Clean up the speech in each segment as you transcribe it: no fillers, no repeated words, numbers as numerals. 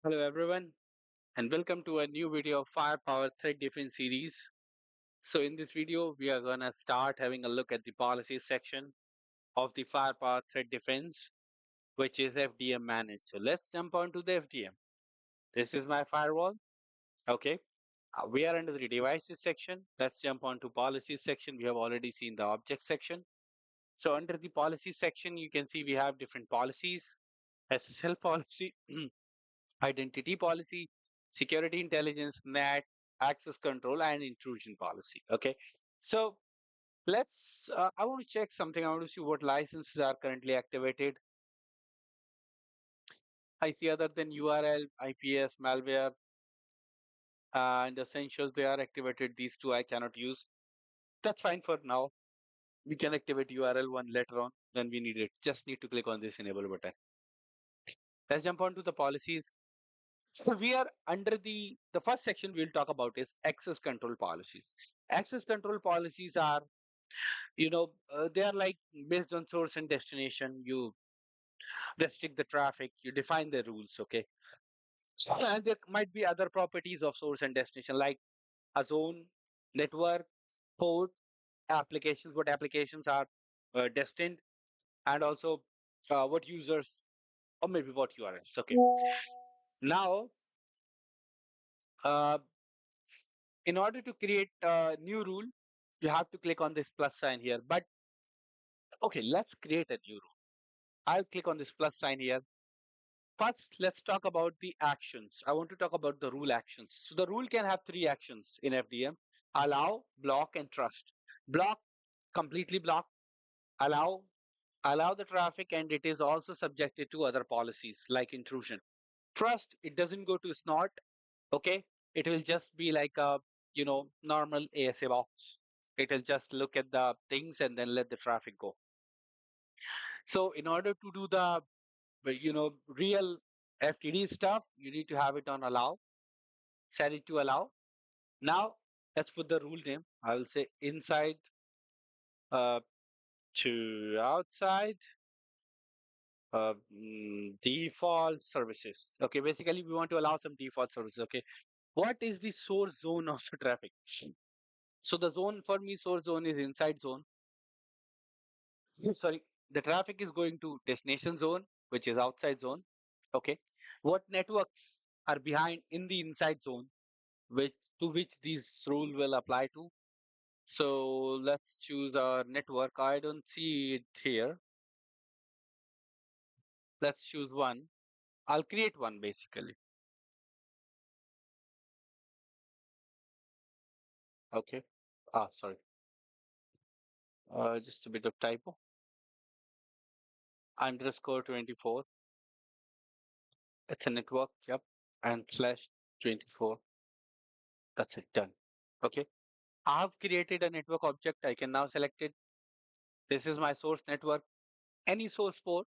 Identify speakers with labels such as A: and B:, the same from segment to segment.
A: Hello everyone and welcome to a new video of Firepower Threat Defense series. So in this video, we are gonna start having a look at the policy section of the Firepower Threat Defense, which is FDM managed. So let's jump on to the FDM. This is my firewall. Okay. We are under the devices section. Let's jump on to policies section. We have already seen the object section. So under the policy section, you can see we have different policies. SSL policy, identity policy, security intelligence, NAT, access control, and intrusion policy. Okay. So I want to check something. I want to see what licenses are currently activated. I see other than URL, IPS, malware, and essentials, they are activated. These two I cannot use. That's fine for now. We can activate URL one later on when we need it. Just need to click on this enable button. Let's jump on to the policies. So we are under the first section we'll talk about is access control policies. Access control policies are, they are like based on source and destination. You restrict the traffic, you define the rules, okay? And there might be other properties of source and destination like a zone, network, port, applications, what applications are destined, and also what users or maybe what URLs. Okay. Now, uh, in order to create a new rule, you have to click on this plus sign here. But okay, let's create a new rule. I'll click on this plus sign here. First, let's talk about the actions. I want to talk about the rule actions. So the rule can have three actions in FDM: allow, block, and trust. Block, completely block. Allow, allow the traffic, and it is also subjected to other policies like intrusion. Trust, it doesn't go to snort. Okay, it will just be like a normal ASA box. It will just look at the things and then let the traffic go. So in order to do the real FTD stuff, you need to have it on allow, set it to allow. Now let's put the rule name. I will say inside uh, to outside default services. Okay, basically we want to allow some default services. Okay, what is the source zone of the traffic? So the zone for me, source zone is inside zone. Sorry, the traffic is going to destination zone, which is outside zone. Okay, what networks are behind in the inside zone, which to which these rule will apply to? So let's choose our network. I don't see it here. Let's choose one. I'll create one basically. Okay. Ah, sorry. Just a bit of typo. Underscore 24. It's a network. Yep. And slash 24. That's it. Done. Okay. I have created a network object. I can now select it. This is my source network. Any source port,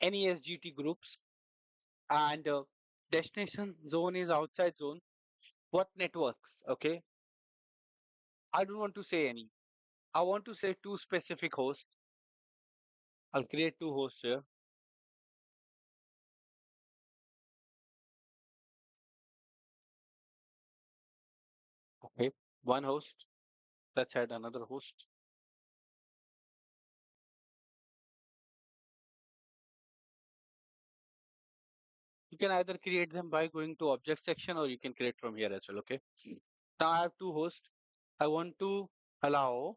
A: any SGT groups, and destination zone is outside zone. What networks? Okay. I don't want to say any. I want to say two specific hosts. I'll create two hosts here. Okay. One host. Let's add another host. You can either create them by going to object section or you can create from here as well. Okay. Now I have two hosts. I want to allow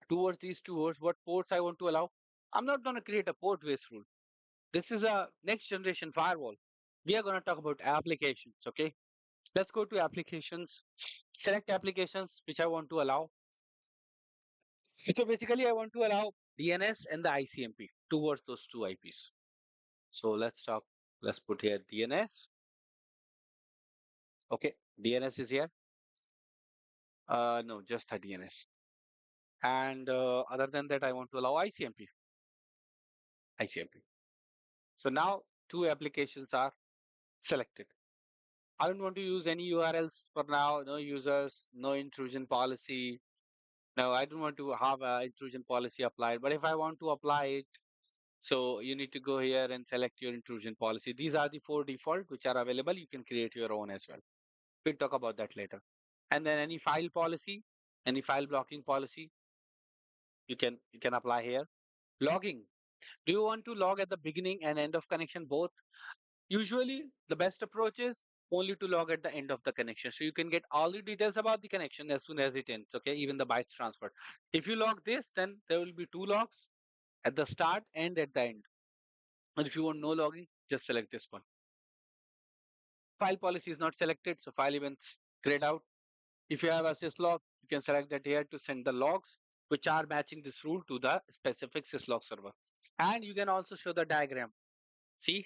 A: towards these two hosts what ports I want to allow. I'm not going to create a port based rule. This is a next generation firewall. We are going to talk about applications. Okay. Let's go to applications. Select applications which I want to allow. So basically, I want to allow DNS and the ICMP towards those two IPs. So let's talk. Let's put here DNS. Okay, DNS is here. No, just a DNS. And other than that, I want to allow ICMP. ICMP. So now two applications are selected. I don't want to use any URLs for now. No users, no intrusion policy. No, I don't want to have an intrusion policy applied. But if I want to apply it, So you need to go here and select your intrusion policy. These are the four default which are available. You can create your own as well. We'll talk about that later. And then any file policy, any file blocking policy, you can apply here. Logging. Do you want to log at the beginning and end of connection both? Usually, the best approach is only to log at the end of the connection. So you can get all the details about the connection as soon as it ends, okay? Even the bytes transferred. If you log this, then there will be two logs at the start and at the end. And if you want no logging, just select this one. File policy is not selected, so file events grayed out. If you have a syslog, you can select that here to send the logs which are matching this rule to the specific syslog server. And you can also show the diagram. See,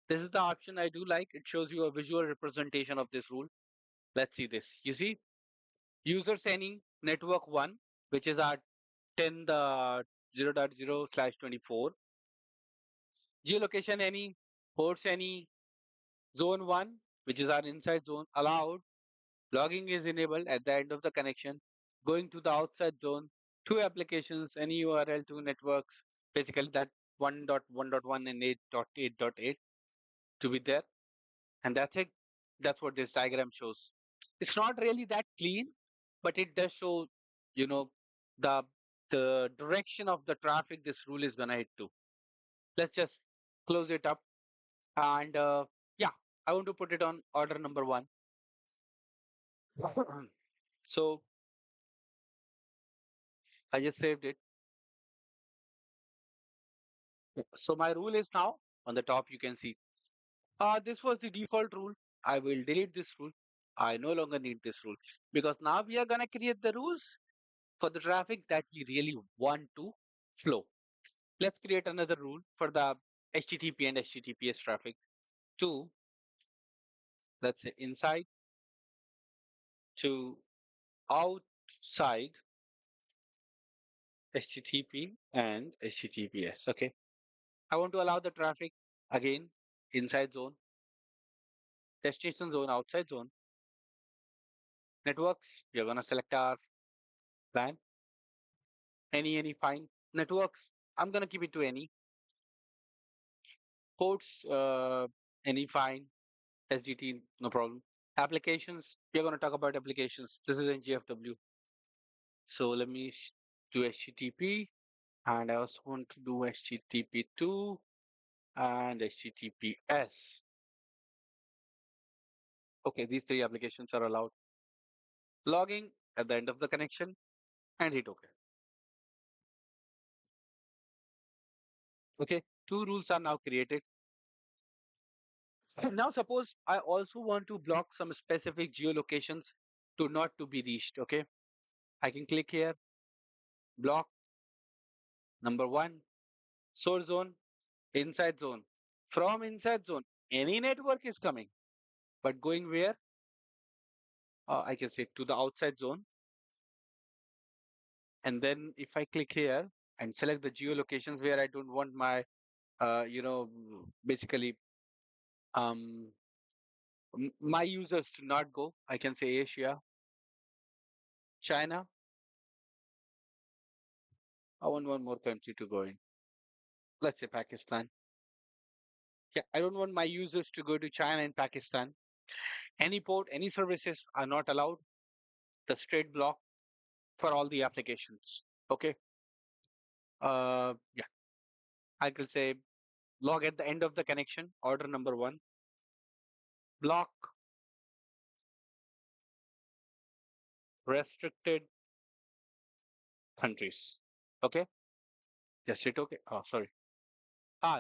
A: this is the option I do like. It shows you a visual representation of this rule. Let's see this. You see, users any network 1, which is our 10 the 0.0/24, geolocation any, ports any, zone 1, which is our inside zone, allowed, logging is enabled at the end of the connection, going to the outside zone, two applications, any URL, two networks, basically that 1.1.1 and 8.8.8 to be there. And that's it. That's what this diagram shows. It's not really that clean, but it does show, you know, the the direction of the traffic this rule is gonna hit to. Let's just close it up. And yeah, I want to put it on order number one. So I just saved it. So my rule is now on the top. You can see. This was the default rule. I will delete this rule. I no longer need this rule because now we are gonna create the rules for the traffic that we really want to flow. Let's create another rule for the HTTP and HTTPS traffic to, let's say, inside to outside HTTP and HTTPS. Okay. I want to allow the traffic again inside zone, destination zone, outside zone, networks. We're going to select our plan. Any fine. Networks. I'm going to keep it to any. Ports, any fine. SDT, no problem. Applications. We're going to talk about applications. This is in GFW. So let me do HTTP, and I also want to do HTTP2 and HTTPS. Okay, these three applications are allowed. Logging at the end of the connection and hit OK. Okay, two rules are now created. Now suppose I also want to block some specific geolocations to not to be reached. Okay, I can click here, block number one, source zone, inside zone. From inside zone, any network is coming, but going where? I can say to the outside zone. And then if I click here and select the geolocations where I don't want my, basically um, my users to not go, I can say Asia, China. I want one more country to go in. Let's say Pakistan. Yeah, I don't want my users to go to China and Pakistan. Any port, any services are not allowed. The straight block for all the applications. Okay. Yeah, I could say log at the end of the connection, order number one, block restricted countries. Okay. Just hit okay. Oh, sorry.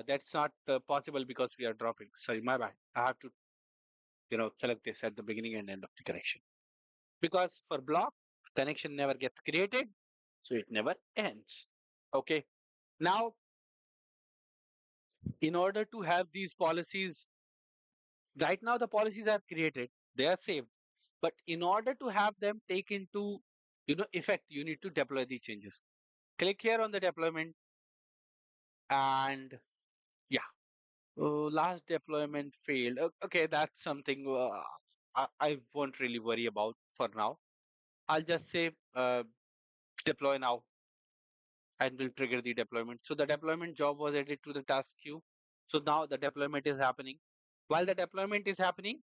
A: That's not possible because we are dropping. Sorry, my bad. I have to, select this at the beginning and end of the connection. Because for block, connection never gets created, so it never ends. Okay. Now, in order to have these policies, right now the policies are created, they are saved. But in order to have them take into, effect, you need to deploy the changes. Click here on the deployment and yeah, last deployment failed. Okay, that's something I won't really worry about for now. I'll just say deploy now. and will trigger the deployment. So the deployment job was added to the task queue. So now the deployment is happening. While the deployment is happening,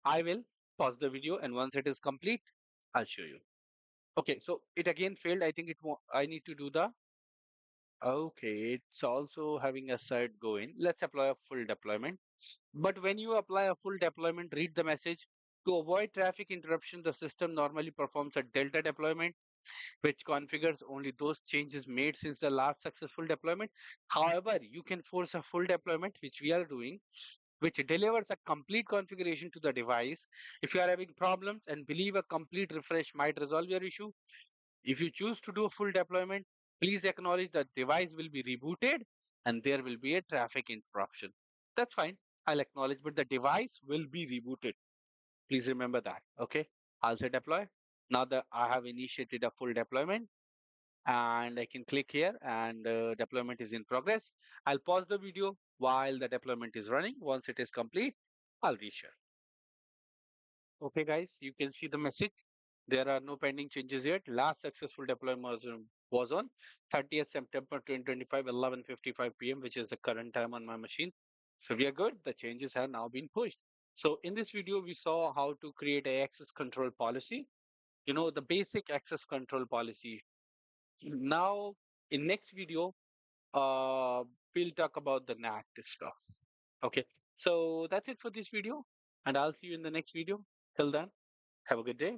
A: I will pause the video, and once it is complete, I'll show you. Okay, so it again failed. I think I need to do the, okay, it's also having a side going. Let's apply a full deployment. But when you apply a full deployment, read the message. To avoid traffic interruption, the system normally performs a delta deployment, which configures only those changes made since the last successful deployment. However, you can force a full deployment, which we are doing, which delivers a complete configuration to the device. If you are having problems and believe a complete refresh might resolve your issue, if you choose to do a full deployment, please acknowledge that device will be rebooted and there will be a traffic interruption. That's fine. I'll acknowledge, but the device will be rebooted. Please remember that. Okay. I'll say deploy. Now that I have initiated a full deployment, and I can click here, and deployment is in progress. I'll pause the video while the deployment is running. Once it is complete, I'll reshare. Okay, guys, you can see the message. There are no pending changes yet. Last successful deployment was on 30th September 2025, 11:55 p.m., which is the current time on my machine. So we are good. The changes have now been pushed. So in this video, we saw how to create a access control policy. You know, the basic access control policy. Now, in next video, uh, we'll talk about the NAT stuff. Okay. So that's it for this video, and I'll see you in the next video. Till then, have a good day.